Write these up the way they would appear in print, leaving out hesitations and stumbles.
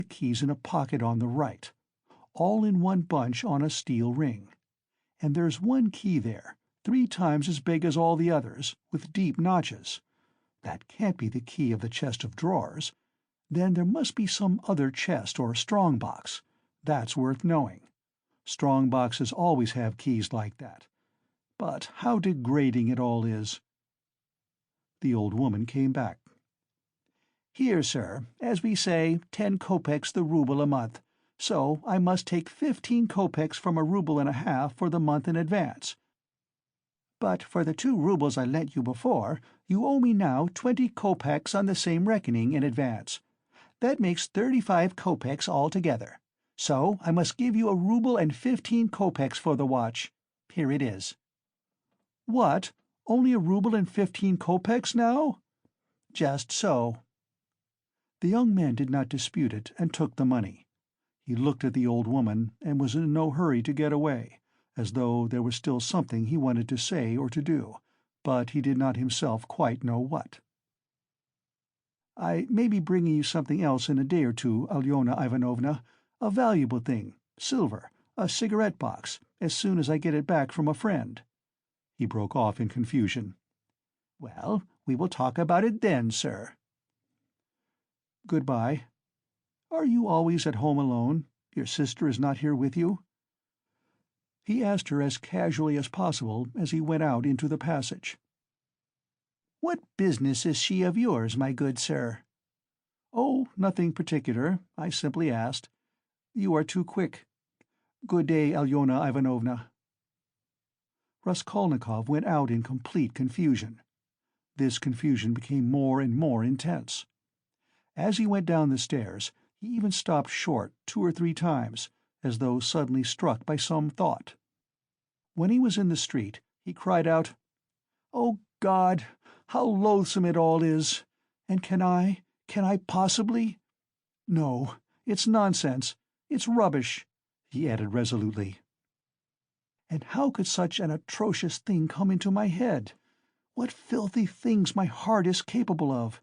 the keys in a pocket on the right, all in one bunch on a steel ring. And there's one key there, 3 times as big as all the others, with deep notches. That can't be the key of the chest of drawers. Then there must be some other chest or strong box. That's worth knowing. Strong boxes always have keys like that. But how degrading it all is." The old woman came back. "Here, sir, as we say, 10 kopecks the rouble a month, so I must take 15 kopecks from a rouble and a half for the month in advance. But for the 2 roubles I lent you before, you owe me now 20 kopecks on the same reckoning in advance. That makes 35 kopecks altogether. So I must give you a rouble and 15 kopecks for the watch. Here it is." "What? Only a rouble and 15 kopecks now?" "Just so." The young man did not dispute it, and took the money. He looked at the old woman, and was in no hurry to get away, as though there was still something he wanted to say or to do, but he did not himself quite know what. "I may be bringing you something else in a day or two, Alyona Ivanovna, a valuable thing, silver, a cigarette box, as soon as I get it back from a friend." He broke off in confusion. "Well, we will talk about it then, sir." "Good-bye. Are you always at home alone? Your sister is not here with you?" He asked her as casually as possible as he went out into the passage. "What business is she of yours, my good sir?" "Oh, nothing particular. I simply asked. You are too quick. Good day, Alyona Ivanovna." Raskolnikov went out in complete confusion. This confusion became more and more intense. As he went down the stairs, he even stopped short 2 or 3 times, as though suddenly struck by some thought. When he was in the street, he cried out, "Oh, God, how loathsome it all is! And can I possibly— No, it's nonsense, it's rubbish," he added resolutely. "And how could such an atrocious thing come into my head? What filthy things my heart is capable of!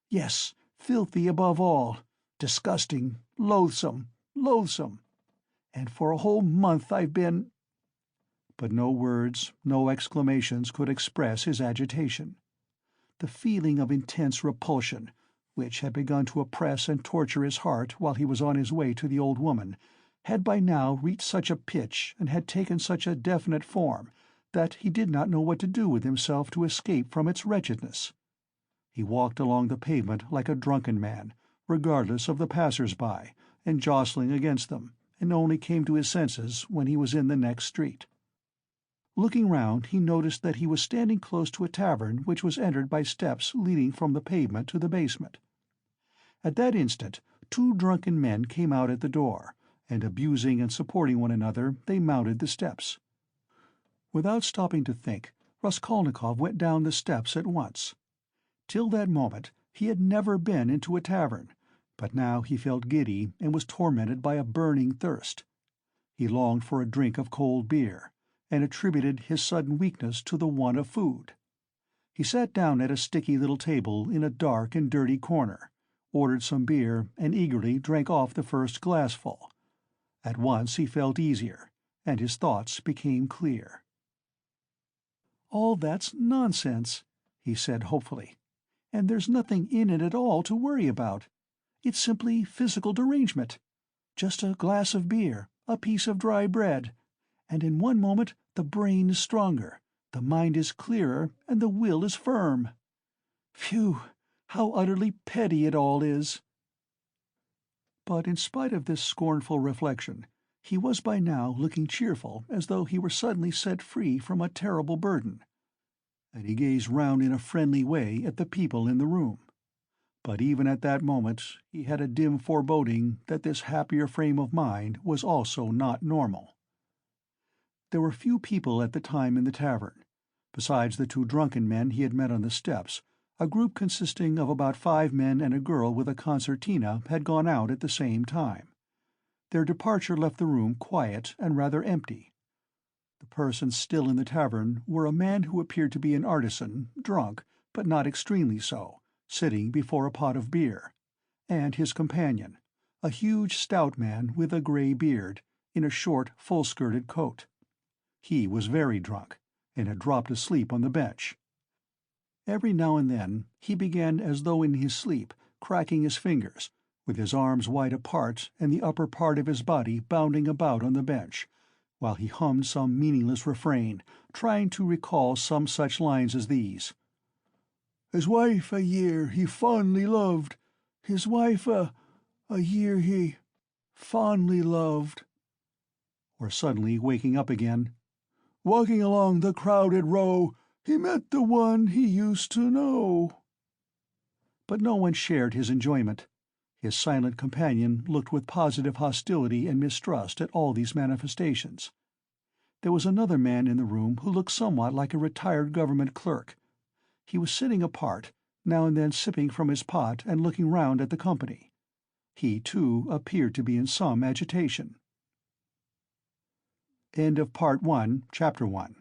Yes, filthy above all, disgusting, loathsome, loathsome. And for a whole month I've been—" But no words, no exclamations could express his agitation. The feeling of intense repulsion, which had begun to oppress and torture his heart while he was on his way to the old woman, had by now reached such a pitch and had taken such a definite form that he did not know what to do with himself to escape from its wretchedness. He walked along the pavement like a drunken man, regardless of the passers-by, and jostling against them, and only came to his senses when he was in the next street. Looking round, he noticed that he was standing close to a tavern which was entered by steps leading from the pavement to the basement. At that instant 2 drunken men came out at the door, and abusing and supporting one another, they mounted the steps. Without stopping to think, Raskolnikov went down the steps at once. Till that moment he had never been into a tavern, but now he felt giddy and was tormented by a burning thirst. He longed for a drink of cold beer, and attributed his sudden weakness to the want of food. He sat down at a sticky little table in a dark and dirty corner, ordered some beer, and eagerly drank off the first glassful. At once he felt easier, and his thoughts became clear. "All that's nonsense," he said hopefully, "and there's nothing in it at all to worry about. It's simply physical derangement. Just a glass of beer, a piece of dry bread, and in one moment the brain is stronger, the mind is clearer, and the will is firm. Phew, how utterly petty it all is!" But in spite of this scornful reflection, he was by now looking cheerful, as though he were suddenly set free from a terrible burden. And he gazed round in a friendly way at the people in the room. But even at that moment he had a dim foreboding that this happier frame of mind was also not normal. There were few people at the time in the tavern. Besides the 2 drunken men he had met on the steps, a group consisting of about 5 men and a girl with a concertina had gone out at the same time. Their departure left the room quiet and rather empty. The persons still in the tavern were a man who appeared to be an artisan, drunk, but not extremely so, sitting before a pot of beer, and his companion, a huge stout man with a grey beard, in a short full-skirted coat. He was very drunk, and had dropped asleep on the bench. Every now and then he began as though in his sleep, cracking his fingers, with his arms wide apart and the upper part of his body bounding about on the bench, while he hummed some meaningless refrain, trying to recall some such lines as these: "His wife a year he fondly loved, his wife a year he fondly loved," or suddenly waking up again, "Walking along the crowded row, he met the one he used to know." But no one shared his enjoyment. His silent companion looked with positive hostility and mistrust at all these manifestations. There was another man in the room who looked somewhat like a retired government clerk. He was sitting apart, now and then sipping from his pot and looking round at the company. He, too, appeared to be in some agitation. End of Part 1, Chapter 1.